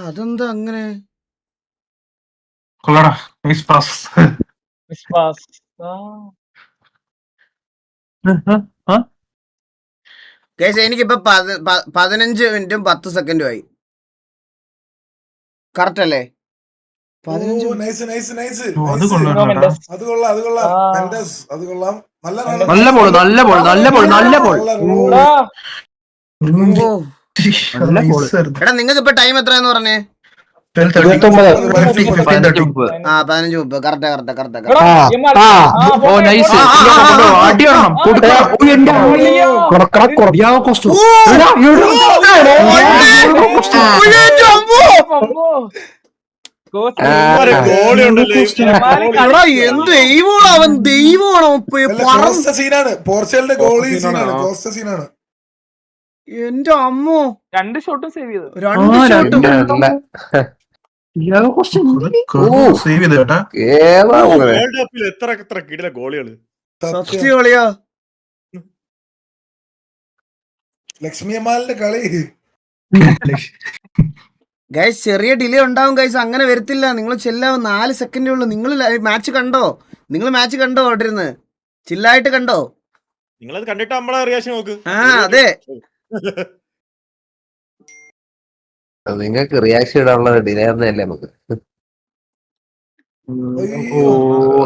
അതെന്താ അങ്ങനെ? കൊള്ളടാ nice pass. എനിക്കിപ്പോ 15 മിനിറ്റും 10 സെക്കൻഡും ആയി. കറക്റ്റ് അല്ലേ? 15 അത് കൊള്ളാം. അത് കൊള്ളാം. നല്ല ബോൾ നല്ല ബോൾ നല്ല ബോൾ നല്ല ബോൾ. എടാ നിങ്ങൾക്ക് ഇപ്പൊ ടൈം എത്രയെന്ന് പറഞ്ഞേ? 15:30. 15:30. കറക്റ്റ്. ഓ നൈസ്. അടി വേണം എന്ത് ദൈവമാണ് അവൻ, ദൈവമാണോ? പോർച്ചുഗലിന്റെ ഗോളി സീനാണ്, കോസ്റ്റ സീനാണ്. എന്റെ അമ്മോ, 2 ഷോട്ടും സേവ് ചെയ്തു. 2 ഷോട്ടും. സേവ് ചെയ്ത് കേട്ടാ. വേൾഡ് കപ്പിൽ എത്ര കിടില ഗോളികള്. സത്യം കളിയാ. ലക്ഷ്മി അമ്മാലിന്റെ കളി. ഗൈസ് ചെറിയ ഡിലേ ഉണ്ടാവും ഗൈസ്, അങ്ങനെ വരത്തില്ല. നിങ്ങൾ ചെല്ലാവും 4 സെക്കൻഡേ ഉള്ളൂ. നിങ്ങൾ മാച്ച് കണ്ടോ? ഓട്ടിരുന്ന് ചില്ലായിട്ട് കണ്ടോ? നിങ്ങളത് കണ്ടിട്ട് നമ്മളെ റിയാക്ഷൻ നോക്ക്. അതെ. നിങ്ങൾക്ക് റിയാക്ഷൻ ഇടാനുള്ള ഡിലേ ഒന്നല്ലേ നമുക്ക്.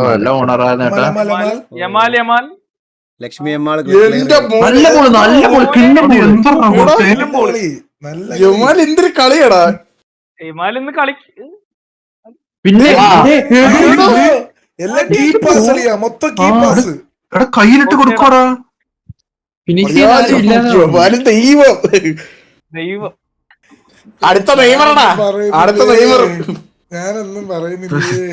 നല്ല ഓണറാണ് കേട്ടാ. ലക്ഷ്മി അമ്മാള് എന്തൊരു കളിയാടാ. പിന്നെ എല്ലാം കീ പാസ് കളിയാ, മൊത്തം കീ പാസ്. കയ്യിലിട്ട് കൊടുക്കോടാ. ദൈവം അടുത്ത നെയ്മറാടാ, അടുത്ത നെയ്മർ. ഞാനൊന്നും പറയുന്നില്ലേ.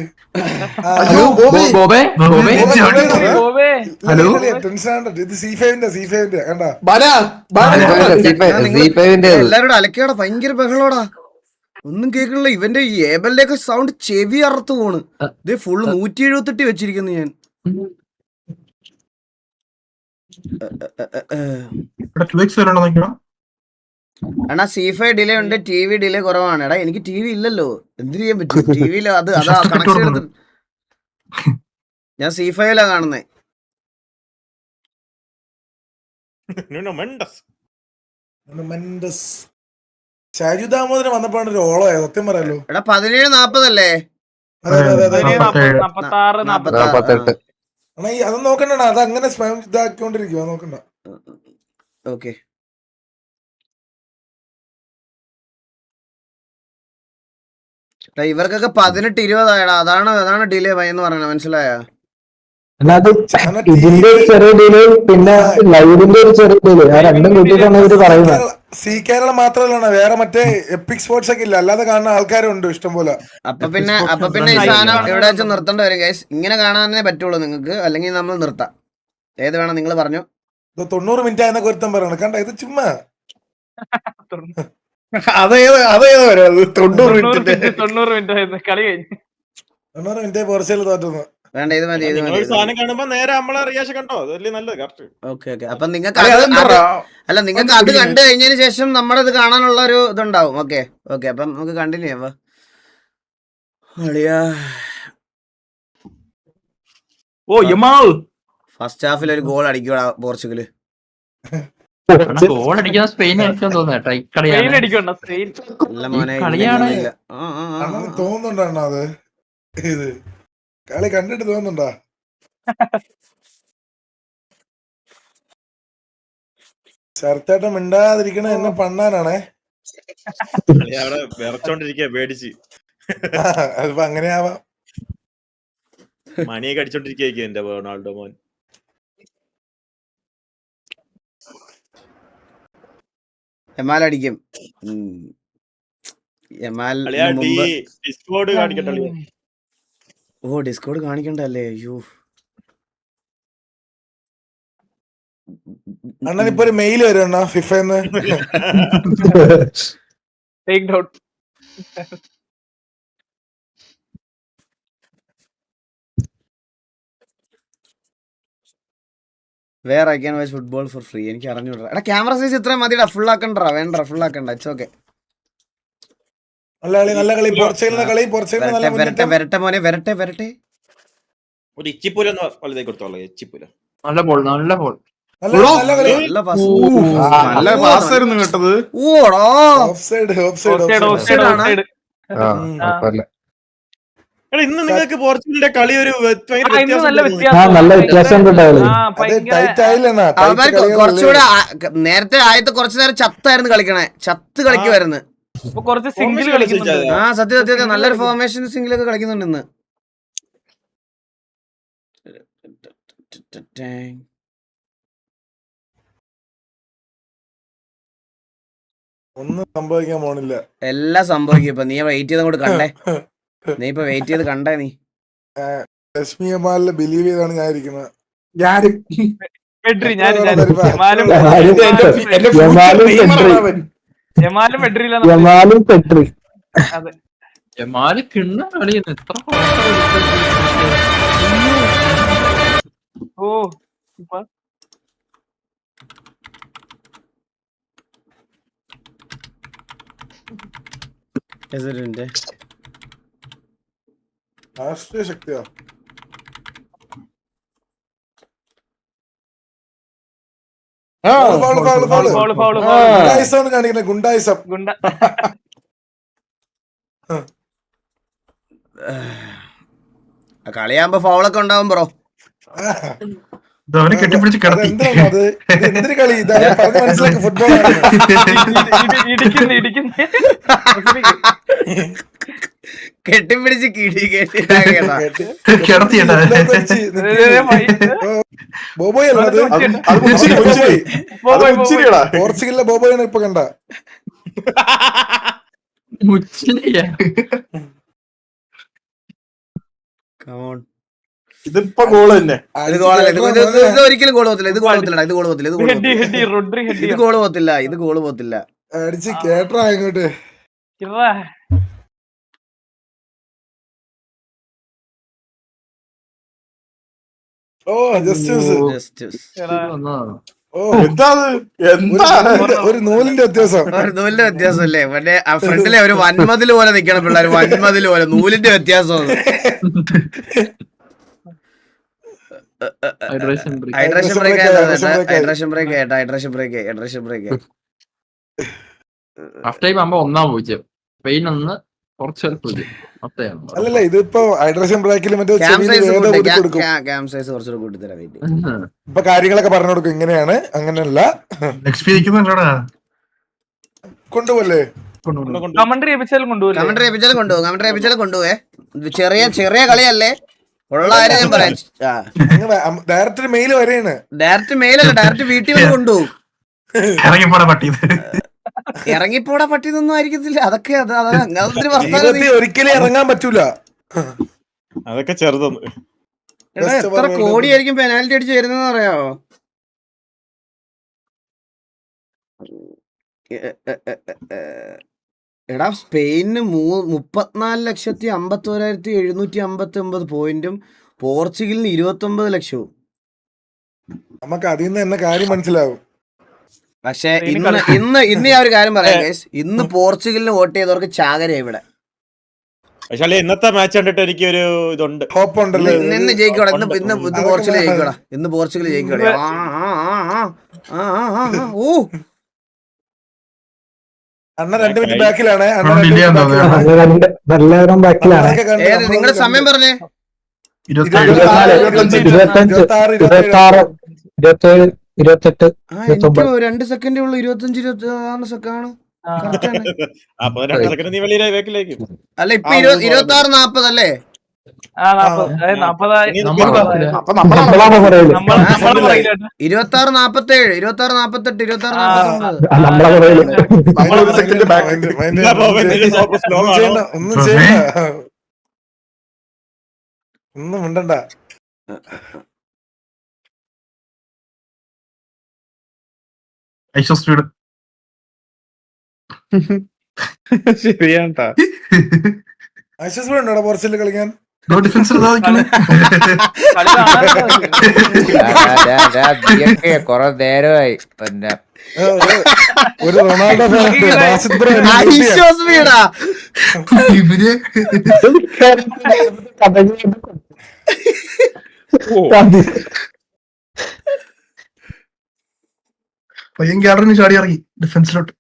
ഇത് C5 കണ്ടാ. എല്ലാരോടും അലക്കേടാ, ഭയങ്കര ബഹളോടാ, ഒന്നും കേൾക്കണില്ല. ഇവന്റെ ഈ ഏബലിന്റെ ഒക്കെ സൗണ്ട് ചെവി അറുത്ത് പോണ്. ഇത് ഫുള്ള് 178 വെച്ചിരിക്കുന്നു ഞാൻ. അണ്ണാ C5 ഡിലേ ഉണ്ട്, TV ഡിലേ കുറവാണ്. എടാ എനിക്ക് TV ഇല്ലല്ലോ, എന്ത് ചെയ്യാൻ പറ്റും? TV-ല് അതാ കണക്ഷൻ എടുത്ത് ഞാൻ C5 കാണുന്നേ. ഷാജു ദാമോദരൻ വന്നപ്പോഴാണ് ഒരു ഓളായത്, സത്യം പറയാലോ. എടാ 17:40 അല്ലേ? അതെ 48. അത് നോക്കണ്ട, അത് അങ്ങനെ ഇതാക്കിക്കൊണ്ടിരിക്കുക, നോക്കണ്ട. ഓക്കെ ഇവർക്കൊക്കെ 18-20 ആയടാ. അതാണ് ഡിലേ എന്ന് പറയുന്നത്, മനസ്സിലായ? ഇതിന്റെ ഒരു ചെറിയ ഡിലേ, പിന്നെ ലൈവിന്റെ ഒരു ചെറിയ ഡിലേ, ആ രണ്ടും കൂട്ടിയിട്ടാണ് ഇവര് പറയുന്നത്. സി കേരള മാത്രമല്ല, വേറെ മറ്റേ എപ്പിക് സ്പോർട്സ് ഒക്കെ ഇല്ല, അല്ലാതെ കാണുന്ന ആൾക്കാരും ഉണ്ട് ഇഷ്ടംപോലെ. അപ്പൊ പിന്നെ ഈ സാധനം ഇവിടെ വെച്ച് നിർത്തേണ്ടി വരും ഗൈസ്. ഇങ്ങനെ കാണാനേ പറ്റുള്ളൂ നിങ്ങൾക്ക്, അല്ലെങ്കിൽ നമ്മൾ നിർത്താം. ഏത് വേണം നിങ്ങൾ പറഞ്ഞു. 90 മിനിറ്റ് ആയെന്നൊക്കെ ഒരുത്തം പറയണം, കണ്ട ഇത് ചുമ്മാ. 90 മിനിറ്റ് കളി കഴിഞ്ഞു. 90 മിനിറ്റ് പോർച്ചുഗൽ തോറ്റുന്നു. വേണ്ട, ഇത് മതി. സാധനം കാണുമ്പോ നേരെ നമ്മളെ റിയാക്ഷൻ കണ്ടോ, അതല്ലേ നല്ലത്. കറക്റ്റ്. ഓക്കെ അപ്പൊ നിങ്ങൾക്ക് നിങ്ങൾക്ക് അത് കണ്ടു കഴിഞ്ഞതിന് ശേഷം നമ്മുടെ ഇത് കാണാനുള്ള ഒരു ഇതുണ്ടാവും. ഓക്കെ അപ്പം നമുക്ക് കണ്ടിന്യൂ ചെയ്യാം. ഫസ്റ്റ് ഹാഫിൽ ഒരു ഗോൾ അടിക്കുക പോർച്ചുഗല്. ഗോൾ അടിക്കുന്ന സ്പെയിൻ ആയിരിക്കും തോന്നുന്നു. തോന്നുന്നുണ്ടോ അത്? ഇത് കളി കണ്ടിട്ട് തോന്നുന്നുണ്ടോ? ശരത്തേട്ടൻ മിണ്ടാതിരിക്കണ എന്നെ പണ്ണാനാണേ. അവിടെ വിറച്ചോണ്ടിരിക്കുക പേടിച്ച്. അതിപ്പോ അങ്ങനെയാവാം. മണിയൊക്കെ അടിച്ചോണ്ടിരിക്കുക എന്റെ റൊണാൾഡോ മോൻ. യമാൽ അടിക്കും. ഡിസ്കോഡ് കാണിക്കട്ടെ. ഓ ഡിസ്കോഡ് കാണിക്കണ്ടല്ലേ? അയ്യോ അണ്ണൻ ഇപ്പൊ ഒരു മെയിൽ വരും ഫിഫന്ന്. വേറെ I can watch football four free. എനിക്ക് അറിഞ്ഞൂടാ. എടാ ക്യാമറ സൈസ് ഇത്ര മതിടാ, ഫുൾ ആക്കണ്ട. വേണ്ട ഫുൾ ആക്കണ്ട. It's okay. നല്ല കളി പോർച്ചുഗലിന്റെ കളി പോർച്ചുഗലിന് നല്ല വരട്ടെ മുന്നേറ്റം. വരട്ടെ മോനെ വരട്ടെ. ഒരു ഇച്ചിപ്പൂല ഒന്ന് വലുതായി കൊടുത്തോളൂ ഇച്ചിപ്പൂല. നല്ല ബോൾ നല്ല ബോൾ. നല്ല കളി. നല്ല pass. നല്ല പാസ് ആയിരുന്നു കേട്ടത്. ഓടാ ഓഫ്സൈഡ് ഓഫ്സൈഡ്. എടാ ഇന്ന് നിങ്ങൾക്ക് പോർച്ചുഗലിന്റെ കളി ഒരു ഭയങ്കര ഇന്ന് നല്ല വ്യത്യാസം നല്ല വ്യത്യാസം ഉണ്ട് കളി. ടൈറ്റ് ആയില്ലെന്നാ അവന്മാർ കുറച്ചുകൂടെ നേരത്തെ ആദ്യത്തെ കുറച്ചു നേരം ചത്തായിരുന്നു കളിക്കണേ, ചത്ത് കളിക്കുമായിരുന്നു. ഇപ്പൊ കുറച്ച് സിംഗിൾ കളിക്കുന്നുണ്ട്. ആ സത്യം നല്ലൊരു ഫോർമേഷൻ സിംഗിളൊക്കെ കളിക്കുന്നുണ്ട് ഇന്ന്. ഒന്നും സംഭവിക്കാൻ പോണില്ല. എല്ലാം സംഭവിക്കും ഇപ്പൊ. നീ വെയിറ്റ് ചെയ്ത് അങ്ങോട്ട് കണ്ടേ, നീ ഇപ്പൊ വെയിറ്റ് ചെയ്ത് കണ്ടേ. നീ ലക്ഷ്മി അമ്മാലിനെ ബിലീവ് ചെയ്താണ് ഞാൻ ഇരിക്കുന്നത്. പെഡ്രി യമാലും പെട്രി. അതെ ജമാല് കിണ്ണ കളിയുന്നു എത്ര. ഓ ഇപ്പൊ രാഷ്ട്രീയ ശക്തിയോ ഗുണ്ടായിസം കാണിക്കുന്നത്. ഗുണ്ടായിസം ഗുണ്ട കളിയാകുമ്പോ ഫൗളൊക്കെ ഉണ്ടാവും ബ്രോ. അവനെ കെട്ടിപ്പിടിച്ച് കിടത്തി. അത് എന്തൊരു കളി ഇതാണ് പറഞ്ഞ് മനസ്സിലാക്കി. ഫുട്ബോൾ ഇടിക്കുന്നു കെട്ടിപ്പിടിച്ച് കിടത്തിയട്ടാ. ബോബോയ് അല്ല അത്. പോർച്ചുഗലിലെ ബോബോയാണ് ഇപ്പൊ കണ്ട. ഇതിപ്പോ ഗോള് തന്നെ. ഇത് ഒരിക്കലും ഗോൾ പോകത്തില്ല. ഇത് ഗോൾ പോകത്തില്ല. അടിച്ച് കേട്ടാ ഇങ്ങോട്ട്. ഓ ജസ്റ്റ് ഒരു നൂലിന്റെ വ്യത്യാസം. ഒരു നൂലിന്റെ വ്യത്യാസം അല്ലേ? മറ്റേ ആ ഫ്രണ്ടിലെ ഒരു വൻമതില് പോലെ നിക്കണം പിള്ളേർ. വൻമതില് പോലെ നൂലിന്റെ വ്യത്യാസം. Hydration break. ഹാഫ് ടൈം ആകുമ്പോ 1-0 സ്പെയിൻ 1 പോർച്ചുഗൽ 0. അല്ലല്ല ഇതിപ്പോ ഹൈഡ്രേഷൻ ബ്രേക്കിൽ മറ്റേ ഇപ്പൊ കാര്യങ്ങളൊക്കെ പറഞ്ഞു കൊടുക്കും. ഇങ്ങനെയാണ് അങ്ങനെയല്ല കൊണ്ടുപോലേ. കമന്ററി എപ്പിച്ചാലും കൊണ്ടുപോവേ. ചെറിയ കളിയല്ലേ ഉള്ള കാര്യം ഞാൻ പറയാം. ഡയറക്റ്റ് മെയിൽ വരെയാണ്. ഡയറക്റ്റ് മെയിലല്ല, ഡയറക്റ്റ് വീട്ടിൽ വന്ന് കൊണ്ടുപോകും. ഇറങ്ങിപ്പോടാ പറ്റിയതൊന്നും ആയിരിക്കത്തില്ല. അതൊക്കെ ഒരിക്കലും ഇറങ്ങാൻ പറ്റൂല. അതൊക്കെ ചെറുതൊന്നും. എത്ര കോടിയായിരിക്കും പെനാൽറ്റി അടിച്ച് വരുന്നതെന്ന് അറിയാവോ? എടാ സ്പെയിനിന് 34,51,759 പോയിന്റും പോർച്ചുഗലിന് 29 ലക്ഷവും. നമുക്ക് അതിൽ നിന്ന് തന്നെ കാര്യം മനസ്സിലാവും. പക്ഷെ ഇന്ന് ഞാൻ ഒരു കാര്യം പറയാം ഗൈസ്. ഇന്ന് പോർച്ചുഗലിന് വോട്ട് ചെയ്തവർക്ക് ചാകര ഇവിടെ. പക്ഷേ ഇന്നത്തെ മാച്ച് കണ്ടിട്ട് എനിക്ക് ഒരു ഇതുണ്ട്, ഹോപ്പ് ഉണ്ടല്ലോ. ഇന്ന് ജയിക്കോടാ. ഇന്ന് പോർച്ചുഗൽ ജയിക്കോടാ. ഇന്ന് പോർച്ചുഗൽ ജയിക്കോടാ. ഓ അണ്ണ 2 മിനിറ്റ് ബാക്കിലാണ്. എല്ലാവരും ബാക്കിലാണ്. നിങ്ങളുടെ സമയം പറഞ്ഞേ. 25, 26, 27, 28, 29. 2 സെക്കൻഡേ ഉള്ളൂ. 25, 26 സെക്കൻഡ്. അല്ല ഇപ്പൊ 26, 40 അല്ലേ? 26, 47. 26, 47, 26, 48, 26, 49. ഒന്നും ചെയ്യണ്ട. ഒന്നും ഉണ്ടണ്ട. ശരിയാണ്ടാ. ഐശ്വര്യ ഉണ്ടോടാ പോർച്ചുഗൽ കളിക്കാൻ? ഡിഫൻസിൽ കളി കളി കാണാനല്ലേ കൊറേ നേരമായി പിന്നെ ഒരു റൊണാൾഡോ വിശ്വാസമേടാ ഇവര് പയ്യൻ ക്യാഡറിന് ചാടി ഇറങ്ങി ഡിഫൻസിലോട്ട്.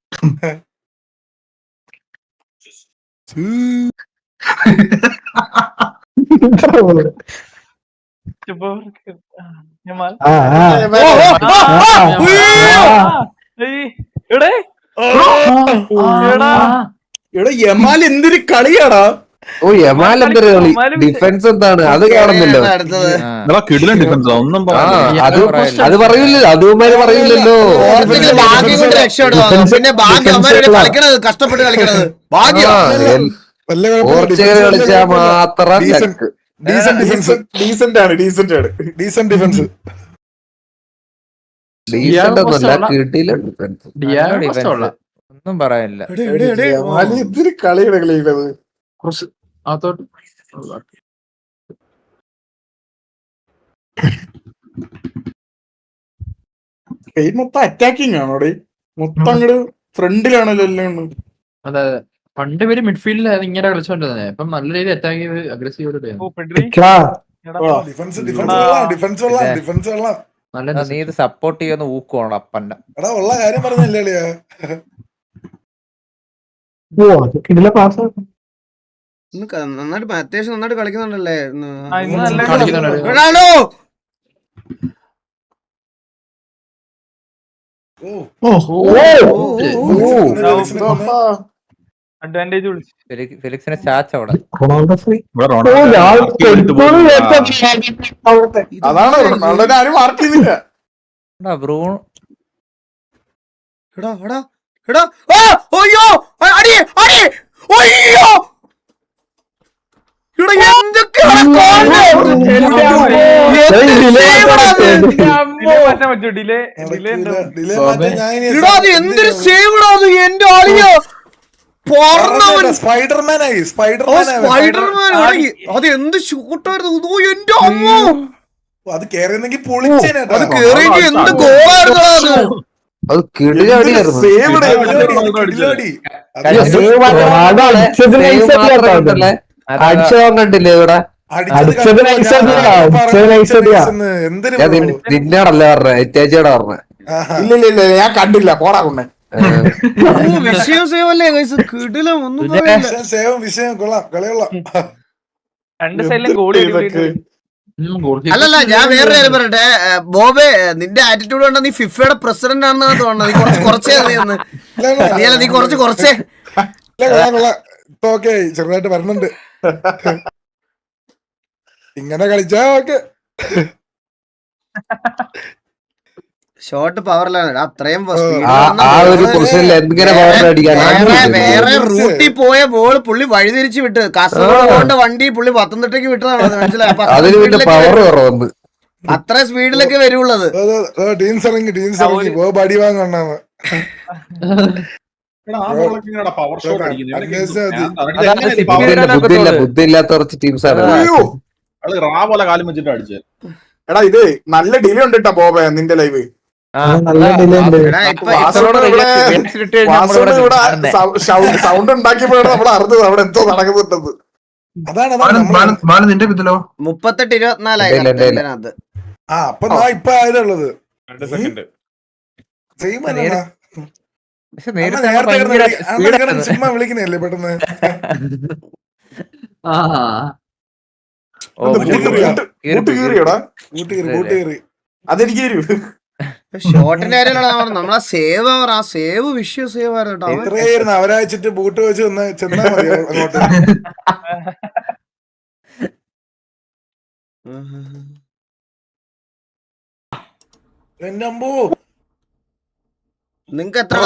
യമാൽ എന്തൊരു കളിയാടാ. ഓ യമാൽ എന്തൊരു കളി, ഡിഫൻസ് എന്താണ് അത് കാണുന്നില്ലോ. കിടിലൻ ഡിഫൻസ് ഒന്നും അത് പറയില്ലല്ലോ, അതുമാര് പറയില്ലല്ലോ. ഭാഗ്യം കൊണ്ട് രക്ഷപ്പെടുക, പിന്നെ ഭാഗ്യം അവന്മാരുടെ കളിക്കണത്, കഷ്ടപ്പെട്ട് കളിക്കണത് ഭാഗ്യം. പോർച്ചുഗൽ കളിച്ചാ മാത്രം ഡീസന്റ് ആണ്. ഡീസന്റ് ഒന്നുമല്ല, കിട്ടിയില്ല ഡിഫൻസ് ഒന്നും പറയാനില്ല. എന്തൊരു കളിയുടെ കളിയുള്ളത്. കുറച്ച് അതോട്ട് മൊത്തം അറ്റാക്കിംഗ് ആണോടെ, മൊത്തം അങ്ങോട്ട് ഫ്രണ്ടിലാണല്ലോ എല്ലാം. അതെ അതെ, പണ്ട് ഇവര് മിഡ്ഫീൽഡിൽ ഇങ്ങനെ കളിച്ചോണ്ടിരുന്നത്, ഇപ്പം നല്ല രീതിയിൽ അറ്റാക്ക് അഗ്രസീവ് നല്ല. നീ ഇത് സപ്പോർട്ട് ചെയ്യുന്ന ഊക്കുവാണ് അപ്പന്റെ. ഉള്ള കാര്യം പറഞ്ഞല്ലേ. നന്നായിട്ട് അത്യാവശ്യം നന്നായിട്ട് കളിക്കുന്നുണ്ടല്ലേ കളിക്കുന്നുണ്ട്. അഡ്വാൻറ്റേജ് വിളിച്ചു. ഫെലിക്സിനെ ചാച്ച അവിടെ. അതാണ് റൊണാൾഡോനെ ആരും മാർക്ക് ചെയ്യുന്നില്ല. ബ്രൂൺ എടാ എടാ എടാ അയ്യോ അടി അടി അയ്യോ എന്തൊരു സേവടാ അത്, എന്റെ ആളിയോ സ്പൈഡർമാനായി. സ്പൈഡർമാൻ അത് എന്ത് ഷൂട്ടായിരുന്നു എന്റെ അമ്മോ. അത് കേറിയെങ്കിൽ പൊളിച്ചേനെ. അത് കേറിയെങ്കിൽ എന്ത് ഗോളായിരുന്നു അത്. അത് കിടിലടിയായിരുന്നു. അടിച്ചോ കണ്ടില്ലേ ഇവിടെ, നിന്നോടല്ലേ പറഞ്ഞ ചേച്ചിയോടെ പറഞ്ഞ. ഇല്ല ഞാൻ കണ്ടില്ല, പോടാ കൊണ്ടേ. വിഷയം സേവല്ലേ കിടിലം, ഒന്നും വിഷയം കൊള്ളാം, കളികൊള്ളാം. രണ്ട് സൈഡിലും ഗോളി അല്ലല്ല, ഞാൻ വേറെ കാര്യം പറയട്ടെ ബോബെ, നിന്റെ ആറ്റിറ്റ്യൂഡ് കൊണ്ട് നീ ഫിഫയുടെ പ്രസിഡന്റ് ആണെന്നാണ് തോന്നുന്നത്. നീ കുറച്ചേ നീ കുറച്ചേ ഇപ്പൊ ഓക്കെ, ചെറുതായിട്ട് വരുന്നുണ്ട്. ഇങ്ങനെ കളിച്ചാ ഓക്കെ. ഷോർട്ട് പവറിലാണ് അത്രയും. വേറെ റൂട്ടിൽ പോയ ബോൾ പുള്ളി വഴിതിരിച്ച് വിട്ട്, കാസർഗോഡ് പോകേണ്ട വണ്ടി പുള്ളി പത്തനംതിട്ടയ്ക്ക് വിട്ടതാണ്, മനസ്സിലായി. അത്ര സ്പീഡിലൊക്കെ വരുള്ളത്. ടീംസ് ഇറങ്ങി ബടി വാങ്ങാണ്. ബുദ്ധിയില്ലാത്ത കുറച്ച് ടീംസാണ്. എടാ ഇത് നല്ല ഡിലേ ഉണ്ട് കേട്ടോ ബോബേ നിന്റെ ലൈവ്. സൗണ്ട് ഉണ്ടാക്കിയപ്പോഴാണ് നമ്മൾ അറിഞ്ഞത് അവിടെ എന്തോ നടക്കുന്നുണ്ടെന്ന്. അതാണ് നിന്റെ ഇതിലോ 38-24 അപ്പൊ ഇപ്പൊ ആയതുള്ളത്. സിനിമ വിളിക്കുന്നല്ലേ പെട്ടെന്ന്. അതെനിക്ക് ഷോട്ടിന്റെ കാര്യമാണ് നമ്മളെ സേവ് അവർ, ആ സേവ് വിഷയം സേവ് ആയിരുന്നു. ഇത്രയായിരുന്നു അവരയച്ചിട്ട് ബൂട്ട് വെച്ച് ചെന്നാ മതി അങ്ങോട്ട്. എന്നമ്പോ നിങ്ങക്ക് എത്ര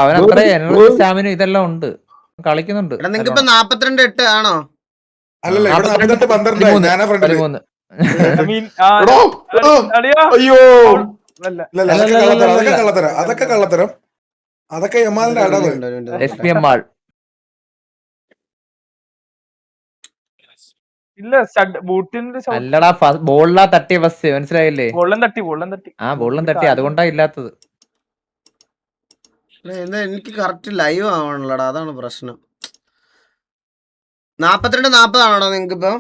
അവനത്ര സ്റ്റാമിന ഇതെല്ലാം ഉണ്ട്, കളിക്കുന്നുണ്ട്. നിങ്ങക്ക് ഇപ്പൊ 42-8 ആണോ? അല്ലല്ല, 13. അയ്യോ അല്ല ഇല്ല, അതൊക്കെ കള്ളത്തരം അതൊക്കെ യമാലിന്റെ അടവ്. SPM ആൾ ഇല്ല ബൂട്ടിന്റെ അല്ലടാ ബോളിലാ തട്ടിയ ഫസ്റ്റ് മനസ്സിലായില്ലേ? ബോളം തട്ടി ബോളിലും തട്ടി അതുകൊണ്ടാ ഇല്ലാത്തത്. എനിക്ക് കറക്റ്റ് ലൈവ് ആവണല്ലോടാ, അതാണ് പ്രശ്നം. 42-40 ആണോടാ നിങ്ങക്ക് ഇപ്പൊ?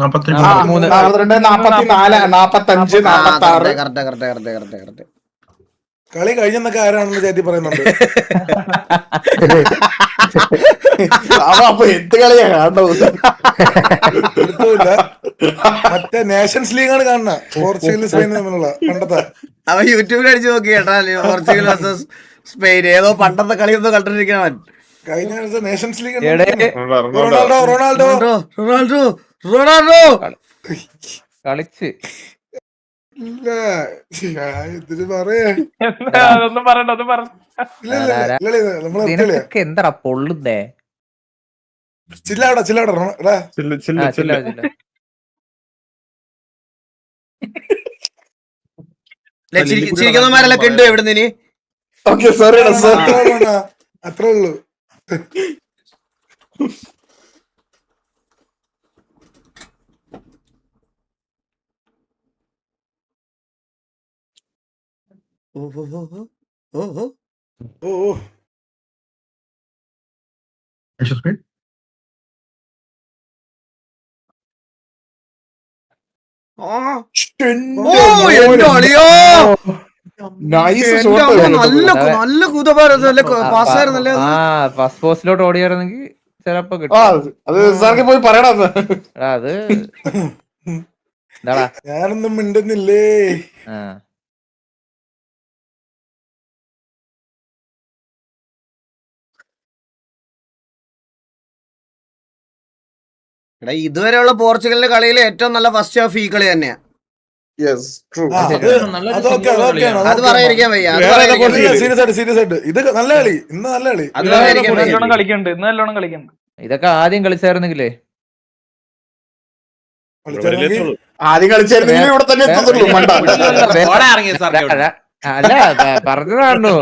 43. 42, 44, 45, 46. കറക്റ്റ്. കളി കഴിഞ്ഞെന്നൊക്കെ ആരാണെന്ന് ചാറ്റി പറയുന്നുണ്ട്. അപ്പൊ എന്ത് കളിയാ കാണുന്നത്? എടുത്തില്ല, മറ്റേ നേഷൻസ് ലീഗാണ് കാണുന്ന, പോർച്ചുഗൽ സ്പെയിൻ തമ്മിലുള്ള പണ്ടത്തെ. അവൻ യൂട്യൂബിൽ അടിച്ചു നോക്കി കേട്ടാ, പോർച്ചുഗൽ വേഴ്സസ് സ്പെയിൻ ഏതോ പണ്ടത്തെ കളിയൊന്നും കണ്ടിരിക്കണവൻ. കഴിഞ്ഞ നേഷൻസ് ലീഗ് റൊണാൾഡോ കളിച്ച് ഇല്ല, ഇതിന് പറയാ അതൊന്നും പറയണ്ട നമ്മളെ നിനക്കൊക്കെ എന്താടാ പൊള്ളുന്നേ? ചില്ലാടാ ചിരിക്കുന്നമാരെല്ലാം കണ്ടു എവിടെ നീ? അത്രേ ഉള്ളൂ. ഓ നല്ല കൂതമാരല്ലേ പാസ്സായിരുന്നല്ലേ? ഫസ്റ്റ് പോസ്റ്റിലോട്ട് ഓടിയായിരുന്നെങ്കിൽ ചിലപ്പോ കിട്ടും. അത് സാർക്ക് പോയി പറയണം. അത് എന്താടാ ഞാനൊന്നും മിണ്ടുന്നില്ലേ. എടാ ഇതുവരെയുള്ള പോർച്ചുഗലിന്റെ കളിയിൽ ഏറ്റവും നല്ല ഫസ്റ്റ് ഹാഫ് ഈ കളി തന്നെയാ. അത് പറയാതിരിക്കാൻ വയ്യ. സീരിയസ് ആയിട്ട് ഇത് നല്ല കളി, ഇന്ന് നല്ല കളി. നല്ലോണം കളിക്കണ്ട്. ഇതൊക്കെ ആദ്യം കളിച്ചായിരുന്നെങ്കിലേ ആദ്യം കളിച്ചായിരുന്നെങ്കിൽ ഇവിടെ തന്നെ എത്തുന്നുള്ളൂ. അല്ല പറഞ്ഞതാണോ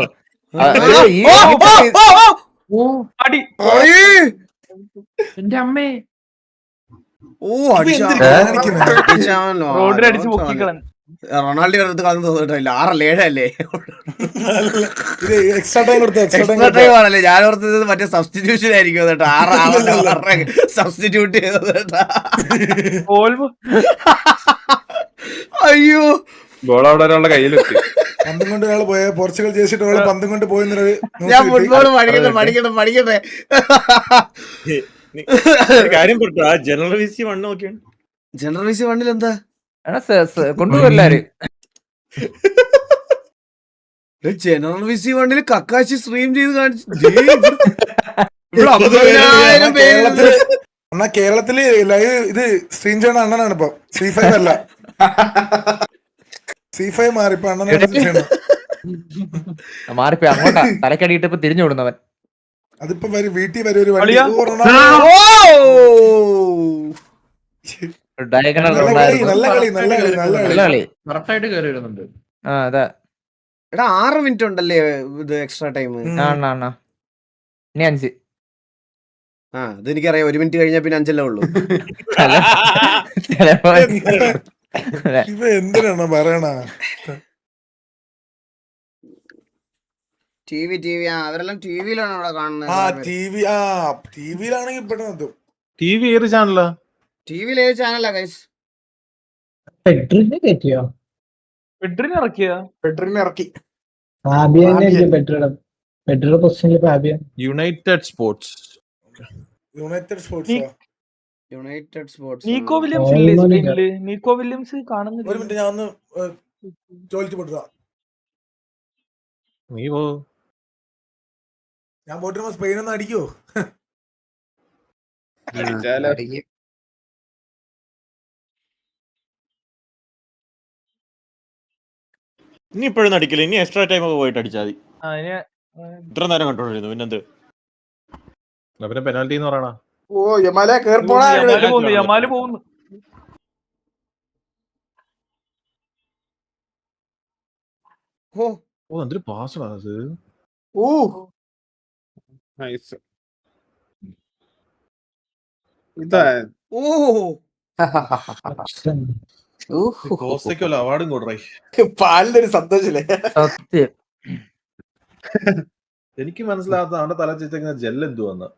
എന്റെ അമ്മേ. റോഡിൽ അടിച്ച് പൊക്കിക്കളഞ്ഞു. റൊണാൾഡോ അടുത്ത് കളഞ്ഞു തോന്നിട്ടില്ല. 6-7 അല്ലേ? എക്സ്ട്രാ ടൈം ടൈം ആണല്ലേ? ഞാൻ ഓർത്തത് മറ്റേ സബ്സ്റ്റിറ്റ്യൂഷൻ ആയിരിക്കും കേട്ടോ. 6 സബ്സ്റ്റിറ്റ്യൂട്ട് ചെയ്തത് കേട്ടാ. അയ്യോ, ഗോളവിടെ ഒരാളുടെ കയ്യിലെത്തി. പന്തും കൊണ്ട് ഒരാൾ പോയ, പോർച്ചുഗൽ ജയിച്ചിട്ട് ഒരാൾ പന്തും കൊണ്ട് പോയെന്നൊരു ഞാൻ ഫുട്ബോൾ പഠിക്കട്ടെ. കാര്യം പറഞ്ഞു. ആ ജനറൽ വിസി 1 നോക്കിയാണ്. ജനറൽ വിസി 1 എന്താ കൊണ്ടുപോകല്ലാരും. ജനറൽ വിസി 1 കക്കാശി സ്ട്രീം ചെയ്ത് കാണിച്ചു. 50,000 പേര്. എന്നാ കേരളത്തില് ലൈവ് ഇത് സ്ട്രീം ചെയ്യണ അണ്ണനാണ് ഇപ്പൊ. C5 അല്ല, C5 മാറിപ്പോ അണ്ണനാണ്. മാറിപ്പോ അങ്ങോട്ടാ തലക്കടിയിട്ട് ഇപ്പൊ തിരിഞ്ഞു വിടുന്നവൻ. അതിപ്പോ വീട്ടിൽ വരും ഒരു വണ്ടി. നല്ല കളി. കറക്റ്റായിട്ട് കയറി വരുന്നുണ്ട്. അതാ എടാ 6 മിനിറ്റ് ഉണ്ടല്ലേ ഇത് എക്സ്ട്രാ ടൈം? ഇനി 5. അതെനിക്കറിയാം. 1 മിനിറ്റ് കഴിഞ്ഞാ പിന്നെ 5 ഉള്ളൂ. ഇവ എന്തിനാണ് പറയണ? ടിവി അവരെല്ലാം ടിവിയിലാണ് അവിടെ കാണുന്നത്. ടിവിയിലാണെങ്കിൽ പെട്ടെന്ന് TV ഏത് ചാനലാ? ടിവിയിൽ ഏത് ചാനലാ ഗൈസ്? ഇറക്കി യുണൈറ്റഡ് സ്പോർട്സ്. നീക്കോ വില്യംസ് ഇല്ലേ സ്പെയിനില്? നീക്കോ വില്യംസ് കാണുന്നില്ല. ഒരു മിനിറ്റ്, ഞാൻ ഒന്ന് ചോദിച്ചു. നീ പോ. ഞാൻ പോയിട്ട് സ്പെയിൻ ഒന്ന് അടിക്കോ? ഇനി ഇപ്പോഴും അടിക്കില്ല. ഇനി എക്സ്ട്രാ ടൈം ഒക്കെ പോയിട്ട് അടിച്ചാൽ മതി. ഇത്ര നേരം കണ്ടോണ്ടിരുന്നു. പിന്നെന്ത് പിന്നെ പെനാൽറ്റി എന്ന് പറയണ. ഓ യമാലെ കേറിപ്പോടാ. യമാല് പോകുന്നു. ഓ ഓ എന്തൊരു പാസ്സാ അത്. ഊ നൈസ്. ഇതാ ഓ കോസ്റ്റയ്ക്ക് വല്ല അവാർഡും കൊടുറേ. പാലിന്റെ ഒരു സന്തോഷല്ലേ. സത്യം. എനിക്ക് മനസ്സിലാകാത്ത അവന്റെ തല വെച്ചിരിക്കുന്ന ജെൽ എന്തുവന്ന്.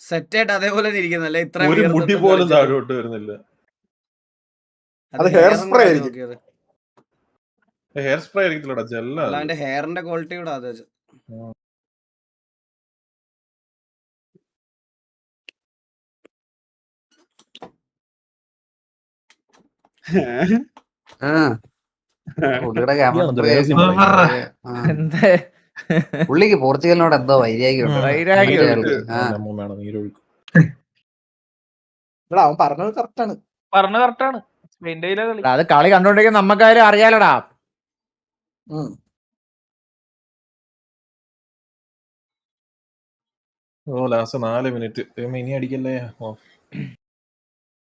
സെറ്റായിട്ട് അതേപോലെ ഇരിക്കുന്നല്ലേ ഇത്ര ഒരു മുടി പോലും താഴോട്ട് വരുന്നില്ല. അത് hair spray ആയിരിക്കും. ഹെയർ സ്പ്രേ ആയിരിക്കത്തില്ലടാ, ജെല്ല. അവന്റെ ഹെയറിന്റെ ക്വാളിറ്റി കൂടെ അത് പുള്ളിയുടെ എന്താ പുള്ളിക്ക് പോർച്ചുഗലിനോട് എന്തോ വൈരാഗ്യം വൈരാഗ്യമുണ്ട്. അവൻ പറഞ്ഞത് കറക്റ്റാണ്. പറഞ്ഞ കറക്റ്റാണ്. സ്പെയിന്റെ കളി അത് കളി കണ്ടോണ്ടിരിക്കുന്ന നമ്മക്കാരും അറിയാലടാ. ഓ ലാസ്റ്റ് 4 മിനിറ്റ് ഇനി അടിക്കല്ലേ.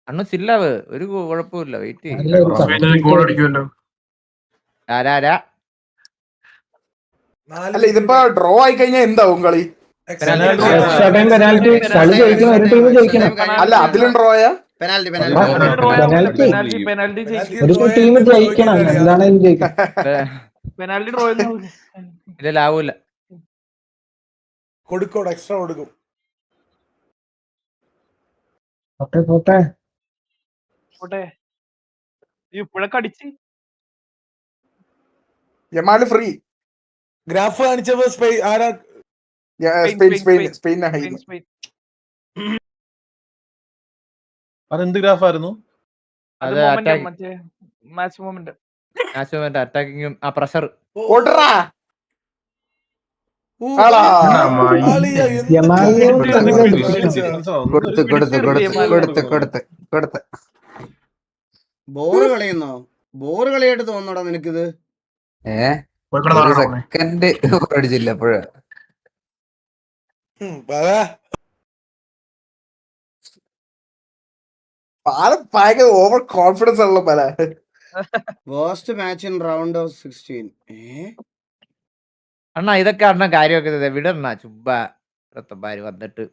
അണ്ണു ചില്ലാവ് ഒരു കുഴപ്പമില്ല. വെയിറ്റ് ചെയ്യും. അല്ല ഇതിപ്പോ ഡ്രോ ആയി കഴിഞ്ഞാൽ എന്താവും കളി? എക്സ്ട്രാ ടൈം പെനാൽറ്റി കളി ജയിക്കണം, ഒരു ടീം ജയിക്കണം. അല്ല അതിലും ഡ്രോ ആയാ പെനാൽറ്റി പെനാൽറ്റി ഒരു ടീം ജയിക്കണം, എന്താണ് ജയിക്കണം. പെനാൽറ്റി ഡ്രോ ഇല്ല ലാവൂല. കൊടുക്കോടെ എക്സ്ട്രാ കൊടുക്കും. പോട്ടെ പോട്ടെ. ഇപ്പോഴൊക്കെ അടിച്ച് യമാല് ഫ്രീ. ഗ്രാഫ് കാണിച്ചപ്പോ ആരാ സ്പെയിൻ അതെന്ത് ഗ്രാഫായിരുന്നു? അത് മറ്റേ മാച്ച് മൊമെന്റ് അറ്റാക്കിങ്ങും ആ പ്രഷർ. ഓടറാ ബോറ് കളിയുന്നോ? ബോറ് കളിയായിട്ട് തോന്നണോടാ നിനക്കിത്? സെക്കൻഡ് അടിച്ചില്ല അപ്പോഴ. ഭയങ്കര ഓവർ കോൺഫിഡൻസ് ആണല്ലോ പല. Waste match in round of 16. അണ്ണാ ഇതൊക്കെ അണ്ണ കാര്യമൊക്കെ വിടണ്ണ ചുമ്മാ വന്നിട്ട്.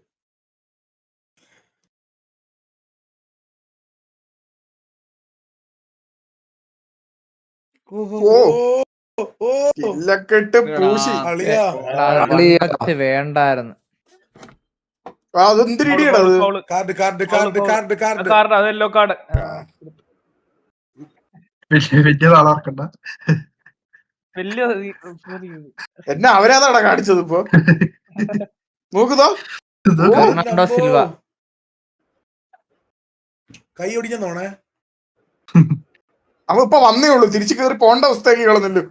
വേണ്ടായിരുന്നു. അതെന്തിരിടിയാണ് കാർഡ് അത് യെല്ലോ കാർഡ്. വലിയ എന്നെ അവരാതാടാ കാണിച്ചത് ഇപ്പൊ. നോക്കുന്നോ ഫെർണാണ്ടോ സിൽവ കൈ ഒടിക്കുന്നോണേ. അവ ഇപ്പൊ വന്നേ ഉള്ളൂ, തിരിച്ചു കയറി പോണ്ട അവസ്ഥയൊക്കെ കളഞ്ഞല്ലോ.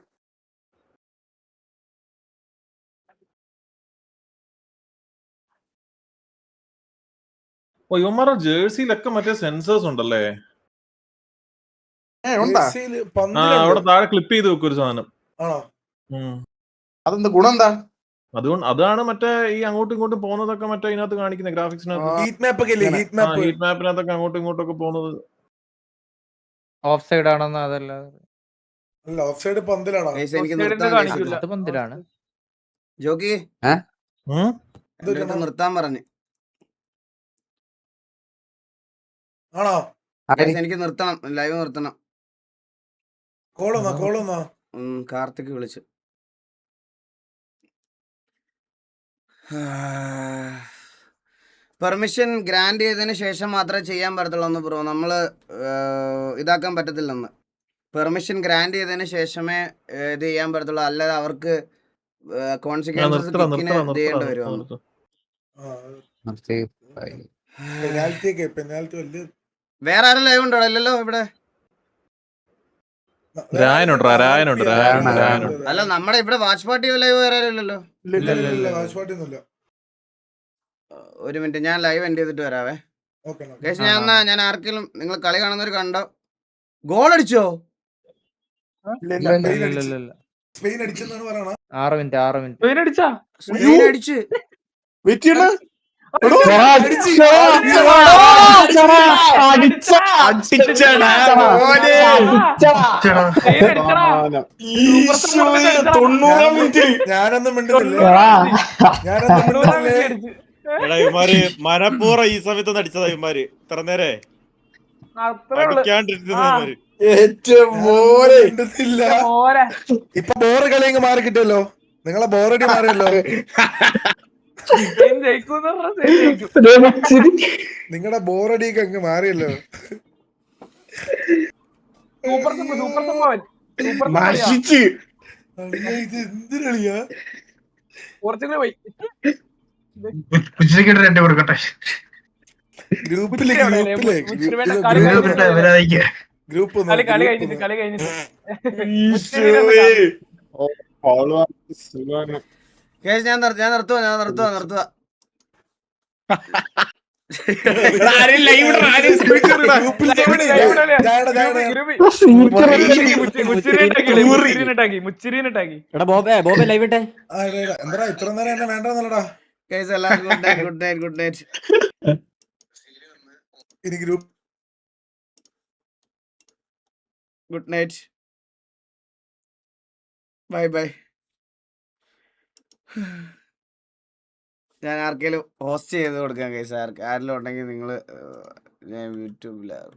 ഓ ഇവന്മാരുടെ ജേഴ്സിയിലൊക്കെ മറ്റേ സെൻസേഴ്സ് ഉണ്ടല്ലേ. അവിടെ താഴെ ക്ലിപ്പ് ചെയ്ത് വെക്കും ഒരു സാധനം. അതെന്താ ഗുണം എന്താ? അതുകൊണ്ട് അതാണ് മറ്റേ ഈ അങ്ങോട്ടും ഇങ്ങോട്ടും പോകുന്നതൊക്കെ മറ്റേ ഇതിനകത്ത് കാണിക്കുന്നത് ഗ്രാഫിക്സിനകത്ത്. ഹീറ്റ് മാപ്പിനകത്തൊക്കെ അങ്ങോട്ടും ഇങ്ങോട്ടും ഒക്കെ പോകുന്നത് ഓഫ് സൈഡ് ആണെന്ന്. അതല്ല ഓഫ് സൈഡ് പന്തിലാണോ? അത് പന്തിലാണ്. ജോക്കി നിർത്താൻ പറഞ്ഞു. ആണോ? എനിക്ക് നിർത്തണം, ലൈവ് നിർത്തണം. കോളൊന്നാ കാർത്തിക് വിളിച്ചു. പെർമിഷൻ ഗ്രാൻഡ് ചെയ്തതിന് ശേഷം മാത്രമേ ചെയ്യാൻ പറ്റത്തുള്ളൂ ബ്രോ. നമ്മൾ ഇതാക്കാൻ പറ്റത്തില്ലെന്ന്. പെർമിഷൻ ഗ്രാൻഡ് ചെയ്തതിന് ശേഷമേ ഇത് ചെയ്യാൻ പറ്റത്തുള്ളൂ, അല്ലാതെ അവർക്ക് കോൺസിക്വൻസസ് ചെയ്യേണ്ടി വരുമോ? വേറെ ആരും ലൈവ് ഉണ്ടോ? ഇല്ലല്ലോ ഇവിടെ. അല്ല നമ്മുടെ ഇവിടെ വാച്ച് പാർട്ടി ലൈവ് വേറെ ആരും ഇല്ലല്ലോ. ഒരു മിനിറ്റ്, ഞാൻ ലൈവ് എൻഡ് ചെയ്തിട്ട് വരാവേ. ഞാൻ ആർക്കെങ്കിലും നിങ്ങൾ കളി കാണുന്നവർ കണ്ടോ? ഗോൾ അടിച്ചോ? 6 മിനിറ്റ് സ്പെയിൻ അടിച്ച്. ഈശോയെ, 90-ാം മിനിറ്റിൽ ഞാനൊന്നും മിണ്ടുന്നില്ല. ഞാനൊന്നും മിണ്ടുന്നില്ലേ. എടാ ഇവന്മാര് മനപ്പൂർവ്വം ഈ സമയത്ത് നടിച്ചതാ ഇവന്മാര് ഇത്ര നേരെ അടിക്കാണ്ടിരുന്നവന്മാര്. ഏറ്റവും പോലെ മിണ്ടുന്നില്ല. ഇപ്പൊ ബോറ് കളി അങ്ങ് മാറി കിട്ടിയല്ലോ. നിങ്ങളെ ബോറടി മാറിയല്ലോ. നിങ്ങളുടെ ബോറടിയൊക്കെ അങ്ങ് മാറിയല്ലോ. നശിച്ച് ഇത് എന്തിനാ കൊടുക്കട്ടെ ഗ്രൂപ്പ് കളി കഴിഞ്ഞിട്ട് ഈശോയെ. കേസ് ഞാൻ നിർത്തുക. എടാ ബോബേ ലൈവ് ഇട്ടെ. എന്താ ഇത്ര നേരം എന്നെ വേണ്ടെന്നല്ലടാ. കേസ് എല്ലാവർക്കും ഗുഡ് നൈറ്റ്. ഇനി ഗ്രൂപ്പ് ഗുഡ് നൈറ്റ്. ബൈ. ഞാൻ ആർക്കെങ്കിലും ഹോസ്റ്റ് ചെയ്ത് കൊടുക്കാം കേസ്. ആരെങ്കിലും ഉണ്ടെങ്കിൽ നിങ്ങൾ ഞാൻ യൂട്യൂബിലാണ്.